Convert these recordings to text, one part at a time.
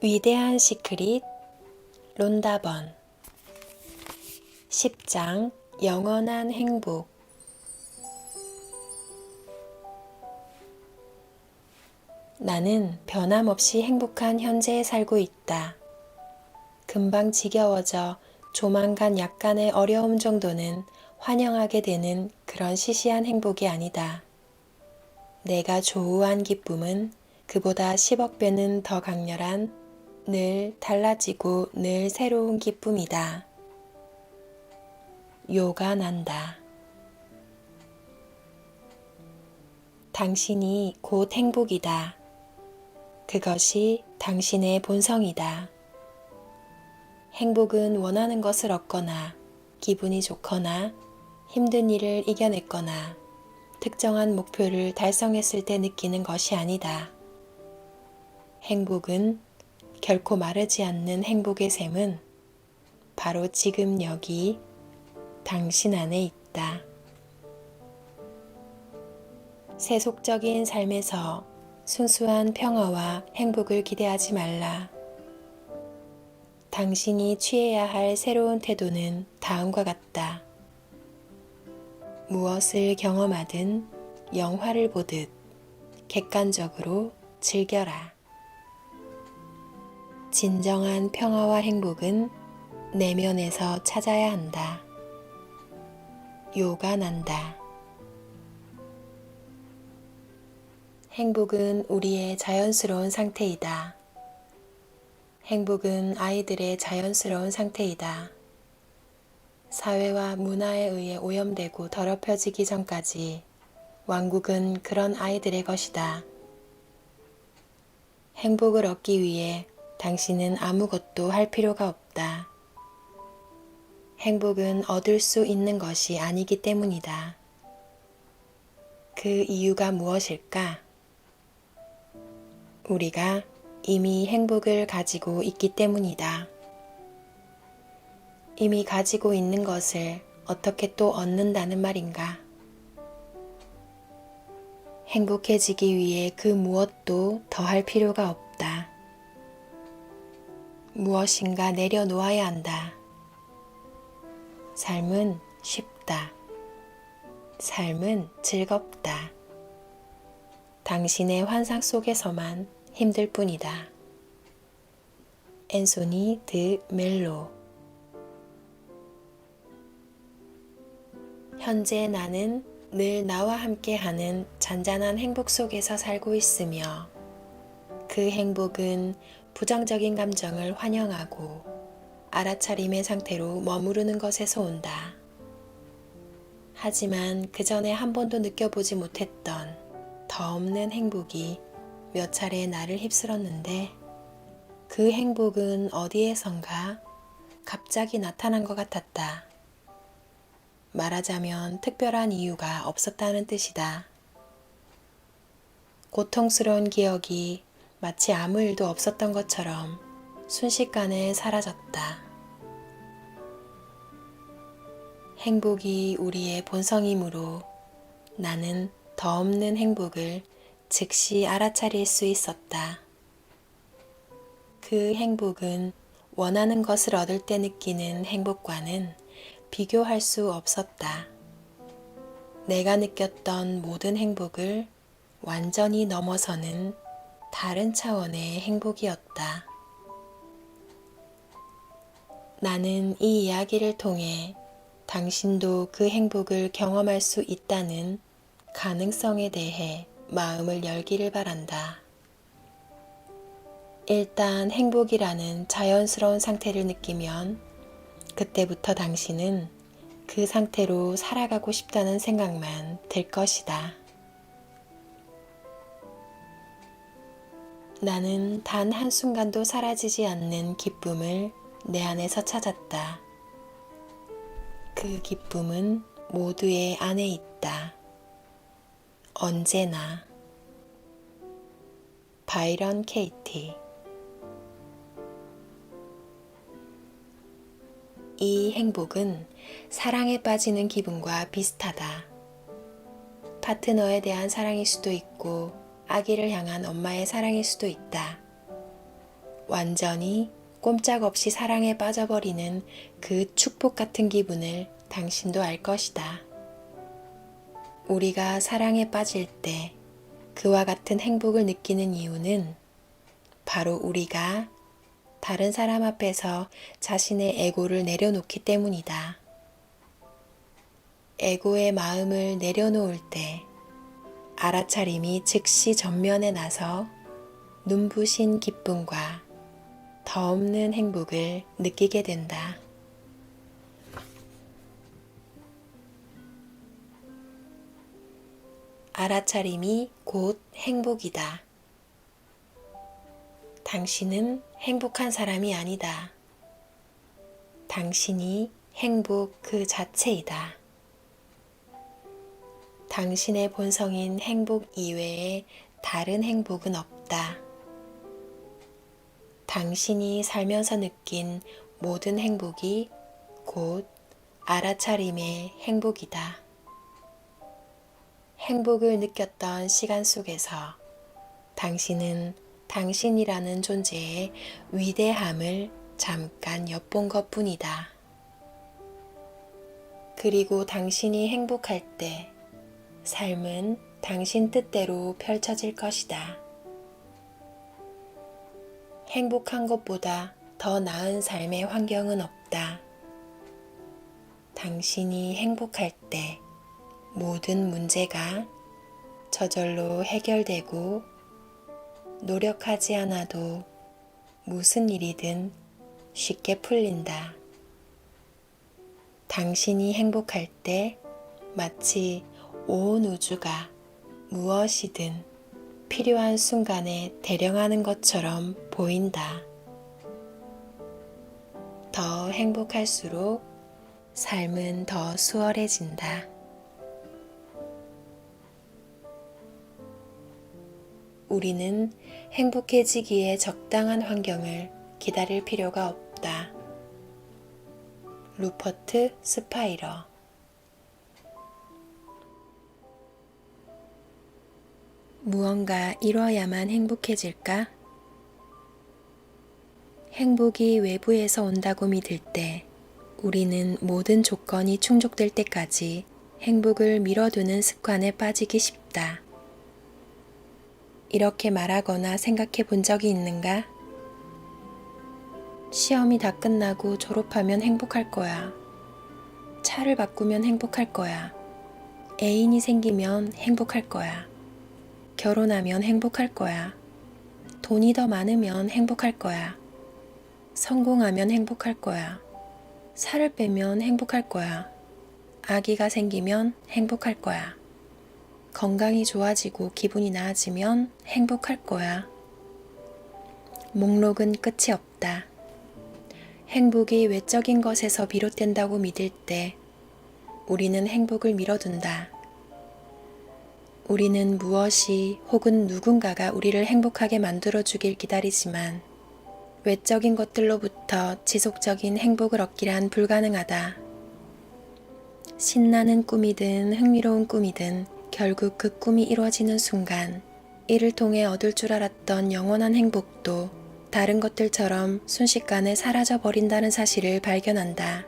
위대한 시크릿 론다번 10장 영원한 행복. 나는 변함없이 행복한 현재에 살고 있다. 금방 지겨워져 조만간 약간의 어려움 정도는 환영하게 되는 그런 시시한 행복이 아니다. 내가 조우한 기쁨은 그보다 10억 배는 더 강렬한 늘 달라지고 늘 새로운 기쁨이다. 요가 난다. 당신이 곧 행복이다. 그것이 당신의 본성이다. 행복은 원하는 것을 얻거나 기분이 좋거나 힘든 일을 이겨냈거나 특정한 목표를 달성했을 때 느끼는 것이 아니다. 행복은 결코 마르지 않는 행복의 샘은 바로 지금 여기 당신 안에 있다. 세속적인 삶에서 순수한 평화와 행복을 기대하지 말라. 당신이 취해야 할 새로운 태도는 다음과 같다. 무엇을 경험하든 영화를 보듯 객관적으로 즐겨라. 진정한 평화와 행복은 내면에서 찾아야 한다. 요가 난다. 행복은 우리의 자연스러운 상태이다. 행복은 아이들의 자연스러운 상태이다. 사회와 문화에 의해 오염되고 더럽혀지기 전까지 왕국은 그런 아이들의 것이다. 행복을 얻기 위해 당신은 아무것도 할 필요가 없다. 행복은 얻을 수 있는 것이 아니기 때문이다. 그 이유가 무엇일까? 우리가 이미 행복을 가지고 있기 때문이다. 이미 가지고 있는 것을 어떻게 또 얻는다는 말인가? 행복해지기 위해 그 무엇도 더 할 필요가 없다. 무엇인가 내려놓아야 한다. 삶은 쉽다. 삶은 즐겁다. 당신의 환상 속에서만 힘들 뿐이다. 앤소니 드 멜로. 현재 나는 늘 나와 함께하는 잔잔한 행복 속에서 살고 있으며 그 행복은 부정적인 감정을 환영하고 알아차림의 상태로 머무르는 것에서 온다. 하지만 그 전에 한 번도 느껴보지 못했던 더 없는 행복이 몇 차례 나를 휩쓸었는데 그 행복은 어디에선가 갑자기 나타난 것 같았다. 말하자면 특별한 이유가 없었다는 뜻이다. 고통스러운 기억이 마치 아무 일도 없었던 것처럼 순식간에 사라졌다. 행복이 우리의 본성이므로 나는 더 없는 행복을 즉시 알아차릴 수 있었다. 그 행복은 원하는 것을 얻을 때 느끼는 행복과는 비교할 수 없었다. 내가 느꼈던 모든 행복을 완전히 넘어서는 다른 차원의 행복이었다. 나는 이 이야기를 통해 당신도 그 행복을 경험할 수 있다는 가능성에 대해 마음을 열기를 바란다. 일단 행복이라는 자연스러운 상태를 느끼면 그때부터 당신은 그 상태로 살아가고 싶다는 생각만 들 것이다. 나는 단 한순간도 사라지지 않는 기쁨을 내 안에서 찾았다. 그 기쁨은 모두의 안에 있다. 언제나. 바이런 케이티. 이 행복은 사랑에 빠지는 기분과 비슷하다. 파트너에 대한 사랑일 수도 있고 아기를 향한 엄마의 사랑일 수도 있다. 완전히 꼼짝없이 사랑에 빠져버리는 그 축복 같은 기분을 당신도 알 것이다. 우리가 사랑에 빠질 때 그와 같은 행복을 느끼는 이유는 바로 우리가 다른 사람 앞에서 자신의 에고를 내려놓기 때문이다. 에고의 마음을 내려놓을 때 알아차림이 즉시 전면에 나서 눈부신 기쁨과 더없는 행복을 느끼게 된다. 알아차림이 곧 행복이다. 당신은 행복한 사람이 아니다. 당신이 행복 그 자체이다. 당신의 본성인 행복 이외에 다른 행복은 없다. 당신이 살면서 느낀 모든 행복이 곧 알아차림의 행복이다. 행복을 느꼈던 시간 속에서 당신은 당신이라는 존재의 위대함을 잠깐 엿본 것 뿐이다. 그리고 당신이 행복할 때 삶은 당신 뜻대로 펼쳐질 것이다. 행복한 것보다 더 나은 삶의 환경은 없다. 당신이 행복할 때 모든 문제가 저절로 해결되고 노력하지 않아도 무슨 일이든 쉽게 풀린다. 당신이 행복할 때 마치 온 우주가 무엇이든 필요한 순간에 대령하는 것처럼 보인다. 더 행복할수록 삶은 더 수월해진다. 우리는 행복해지기에 적당한 환경을 기다릴 필요가 없다. 루퍼트 스파이러. 무언가 이뤄야만 행복해질까? 행복이 외부에서 온다고 믿을 때 우리는 모든 조건이 충족될 때까지 행복을 미뤄두는 습관에 빠지기 쉽다. 이렇게 말하거나 생각해 본 적이 있는가? 시험이 다 끝나고 졸업하면 행복할 거야. 차를 바꾸면 행복할 거야. 애인이 생기면 행복할 거야. 결혼하면 행복할 거야. 돈이 더 많으면 행복할 거야. 성공하면 행복할 거야. 살을 빼면 행복할 거야. 아기가 생기면 행복할 거야. 건강이 좋아지고 기분이 나아지면 행복할 거야. 목록은 끝이 없다. 행복이 외적인 것에서 비롯된다고 믿을 때 우리는 행복을 미뤄둔다. 우리는 무엇이 혹은 누군가가 우리를 행복하게 만들어주길 기다리지만 외적인 것들로부터 지속적인 행복을 얻기란 불가능하다. 신나는 꿈이든 흥미로운 꿈이든 결국 그 꿈이 이루어지는 순간 이를 통해 얻을 줄 알았던 영원한 행복도 다른 것들처럼 순식간에 사라져 버린다는 사실을 발견한다.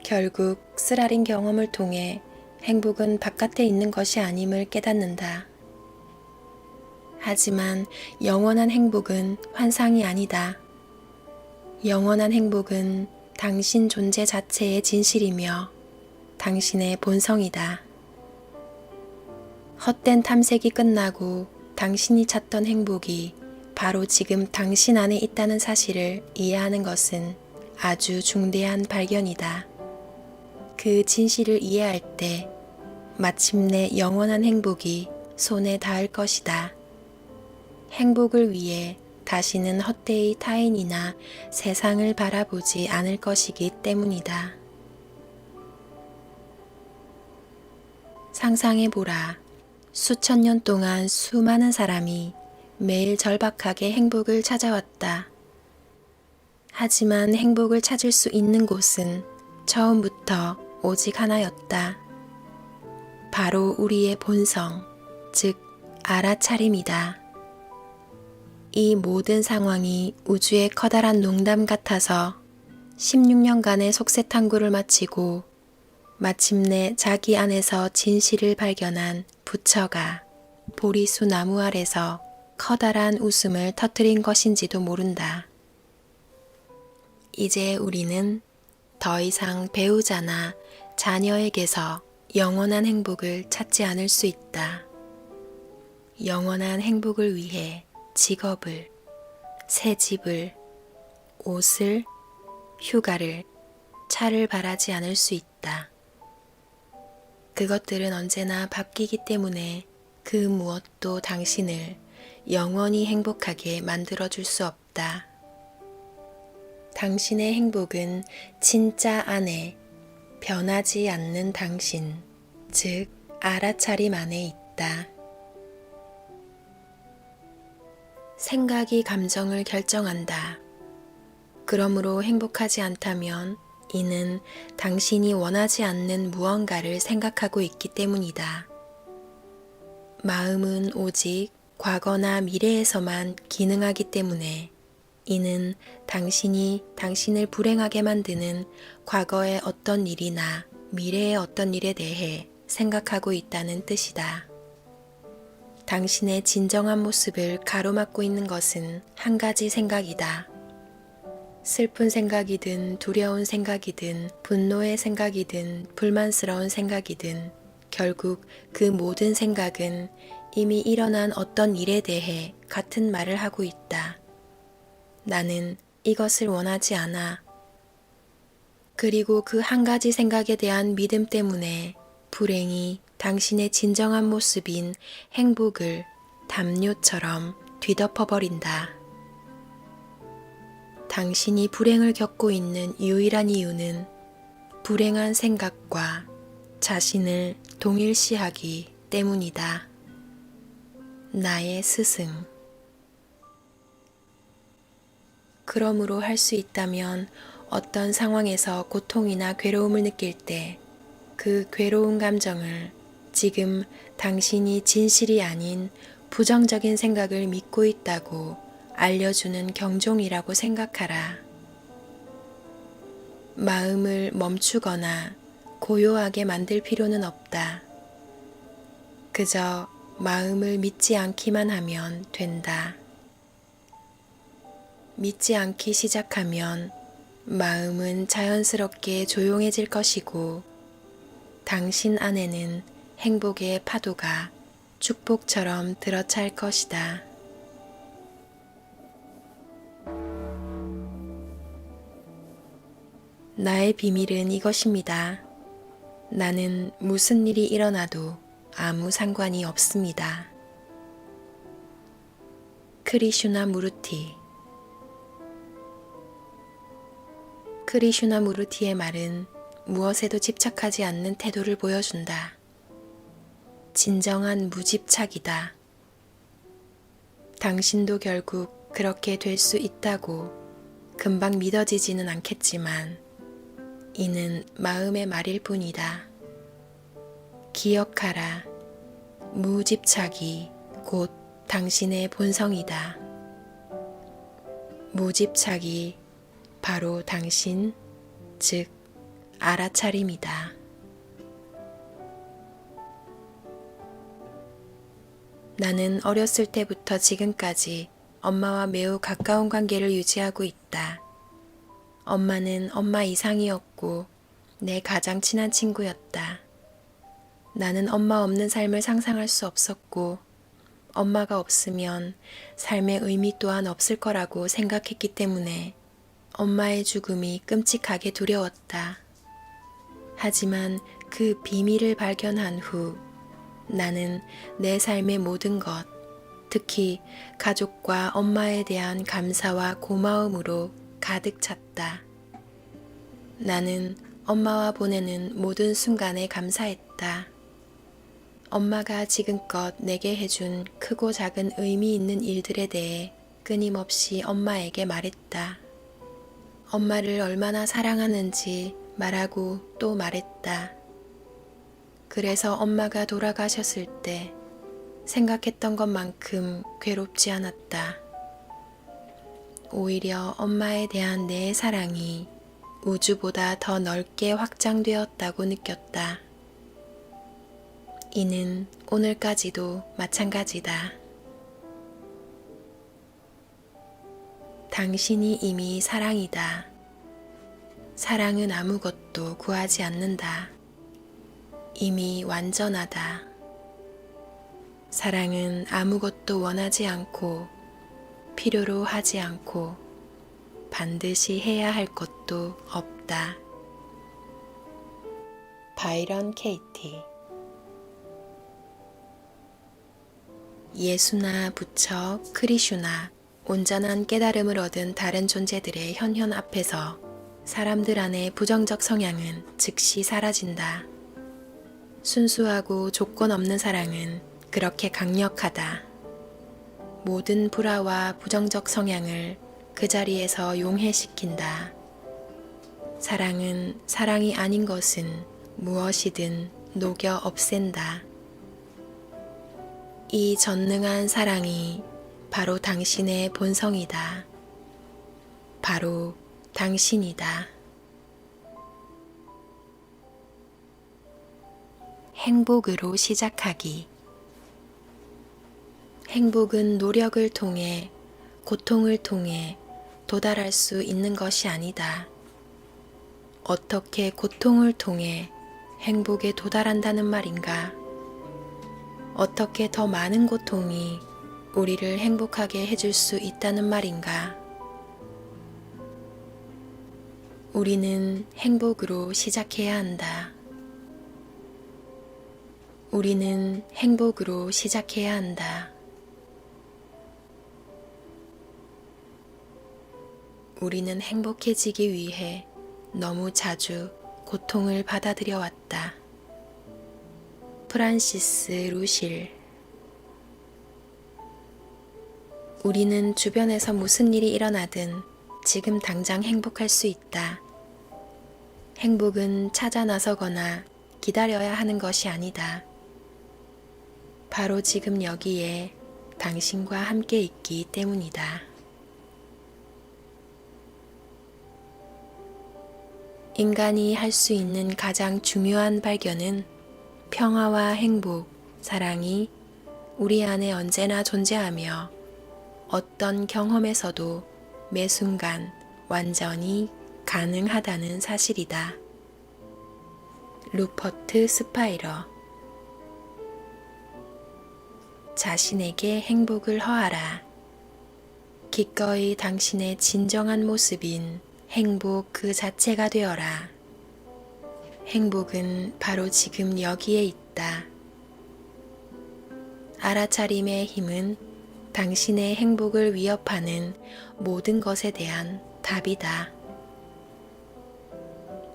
결국 쓰라린 경험을 통해 행복은 바깥에 있는 것이 아님을 깨닫는다. 하지만 영원한 행복은 환상이 아니다. 영원한 행복은 당신 존재 자체의 진실이며 당신의 본성이다. 헛된 탐색이 끝나고 당신이 찾던 행복이 바로 지금 당신 안에 있다는 사실을 이해하는 것은 아주 중대한 발견이다. 그 진실을 이해할 때 마침내 영원한 행복이 손에 닿을 것이다. 행복을 위해 다시는 헛되이 타인이나 세상을 바라보지 않을 것이기 때문이다. 상상해보라. 수천 년 동안 수많은 사람이 매일 절박하게 행복을 찾아왔다. 하지만 행복을 찾을 수 있는 곳은 처음부터 오직 하나였다. 바로 우리의 본성, 즉 알아차림이다. 이 모든 상황이 우주의 커다란 농담 같아서 16년간의 속세탐구를 마치고 마침내 자기 안에서 진실을 발견한 부처가 보리수 나무 아래서 커다란 웃음을 터뜨린 것인지도 모른다. 이제 우리는 더 이상 배우자나 자녀에게서 영원한 행복을 찾지 않을 수 있다. 영원한 행복을 위해 직업을, 새 집을, 옷을, 휴가를, 차를 바라지 않을 수 있다. 그것들은 언제나 바뀌기 때문에 그 무엇도 당신을 영원히 행복하게 만들어줄 수 없다. 당신의 행복은 진짜 안에 변하지 않는 당신, 즉 알아차림 안에 있다. 생각이 감정을 결정한다. 그러므로 행복하지 않다면 이는 당신이 원하지 않는 무언가를 생각하고 있기 때문이다. 마음은 오직 과거나 미래에서만 기능하기 때문에 이는 당신이 당신을 불행하게 만드는 과거의 어떤 일이나 미래의 어떤 일에 대해 생각하고 있다는 뜻이다. 당신의 진정한 모습을 가로막고 있는 것은 한 가지 생각이다. 슬픈 생각이든 두려운 생각이든 분노의 생각이든 불만스러운 생각이든 결국 그 모든 생각은 이미 일어난 어떤 일에 대해 같은 말을 하고 있다. 나는 이것을 원하지 않아. 그리고 그 한 가지 생각에 대한 믿음 때문에 불행이 당신의 진정한 모습인 행복을 담요처럼 뒤덮어버린다. 당신이 불행을 겪고 있는 유일한 이유는 불행한 생각과 자신을 동일시하기 때문이다. 나의 스승. 그러므로 할 수 있다면 어떤 상황에서 고통이나 괴로움을 느낄 때 그 괴로운 감정을 지금 당신이 진실이 아닌 부정적인 생각을 믿고 있다고 알려주는 경종이라고 생각하라. 마음을 멈추거나 고요하게 만들 필요는 없다. 그저 마음을 믿지 않기만 하면 된다. 믿지 않기 시작하면 마음은 자연스럽게 조용해질 것이고 당신 안에는 행복의 파도가 축복처럼 들어찰 것이다. 나의 비밀은 이것입니다. 나는 무슨 일이 일어나도 아무 상관이 없습니다. 크리슈나무르티. 크리슈나무르티의 말은 무엇에도 집착하지 않는 태도를 보여준다. 진정한 무집착이다. 당신도 결국 그렇게 될 수 있다고 금방 믿어지지는 않겠지만 이는 마음의 말일 뿐이다. 기억하라. 무집착이 곧 당신의 본성이다. 무집착이 바로 당신, 즉 알아차림이다. 나는 어렸을 때부터 지금까지 엄마와 매우 가까운 관계를 유지하고 있다. 엄마는 엄마 이상이었고 내 가장 친한 친구였다. 나는 엄마 없는 삶을 상상할 수 없었고 엄마가 없으면 삶의 의미 또한 없을 거라고 생각했기 때문에 엄마의 죽음이 끔찍하게 두려웠다. 하지만 그 비밀을 발견한 후 나는 내 삶의 모든 것, 특히 가족과 엄마에 대한 감사와 고마움으로 가득 찼다. 나는 엄마와 보내는 모든 순간에 감사했다. 엄마가 지금껏 내게 해준 크고 작은 의미 있는 일들에 대해 끊임없이 엄마에게 말했다. 엄마를 얼마나 사랑하는지 말하고 또 말했다. 그래서 엄마가 돌아가셨을 때 생각했던 것만큼 괴롭지 않았다. 오히려 엄마에 대한 내 사랑이 우주보다 더 넓게 확장되었다고 느꼈다. 이는 오늘까지도 마찬가지다. 당신이 이미 사랑이다. 사랑은 아무것도 구하지 않는다. 이미 완전하다. 사랑은 아무것도 원하지 않고 필요로 하지 않고 반드시 해야 할 것도 없다. 바이런 케이티. 예수나 부처, 크리슈나 온전한 깨달음을 얻은 다른 존재들의 현현 앞에서 사람들 안의 부정적 성향은 즉시 사라진다. 순수하고 조건 없는 사랑은 그렇게 강력하다. 모든 불화와 부정적 성향을 그 자리에서 용해시킨다. 사랑은 사랑이 아닌 것은 무엇이든 녹여 없앤다. 이 전능한 사랑이 바로 당신의 본성이다. 바로 당신이다. 행복으로 시작하기. 행복은 노력을 통해, 고통을 통해 도달할 수 있는 것이 아니다. 어떻게 고통을 통해 행복에 도달한다는 말인가? 어떻게 더 많은 고통이 우리를 행복하게 해줄 수 있다는 말인가? 우리는 행복으로 시작해야 한다. 우리는 행복으로 시작해야 한다. 우리는 행복해지기 위해 너무 자주 고통을 받아들여 왔다. 프란시스 루실. 우리는 주변에서 무슨 일이 일어나든 지금 당장 행복할 수 있다. 행복은 찾아 나서거나 기다려야 하는 것이 아니다. 바로 지금 여기에 당신과 함께 있기 때문이다. 인간이 할 수 있는 가장 중요한 발견은 평화와 행복, 사랑이 우리 안에 언제나 존재하며 어떤 경험에서도 매 순간 완전히 가능하다는 사실이다. 루퍼트 스파이러. 자신에게 행복을 허하라. 기꺼이 당신의 진정한 모습인 행복 그 자체가 되어라. 행복은 바로 지금 여기에 있다. 알아차림의 힘은 당신의 행복을 위협하는 모든 것에 대한 답이다.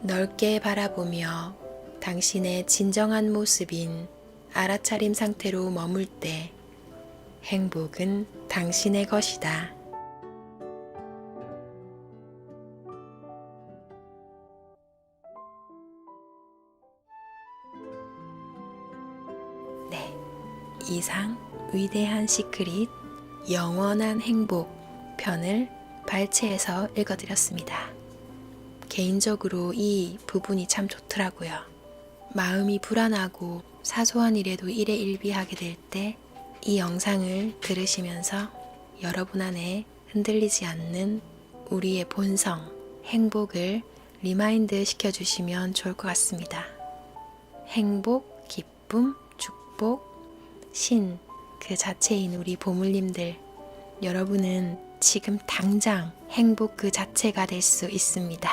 넓게 바라보며 당신의 진정한 모습인 알아차림 상태로 머물 때 행복은 당신의 것이다. 네, 이상 위대한 시크릿 영원한 행복 편을 발췌해서 읽어드렸습니다. 개인적으로 이 부분이 참 좋더라고요. 마음이 불안하고 사소한 일에도 일희일비하게 될 때 이 영상을 들으시면서 여러분 안에 흔들리지 않는 우리의 본성, 행복을 리마인드 시켜주시면 좋을 것 같습니다. 행복, 기쁨, 축복, 신, 그 자체인 우리 보물님들, 여러분은 지금 당장 행복 그 자체가 될 수 있습니다.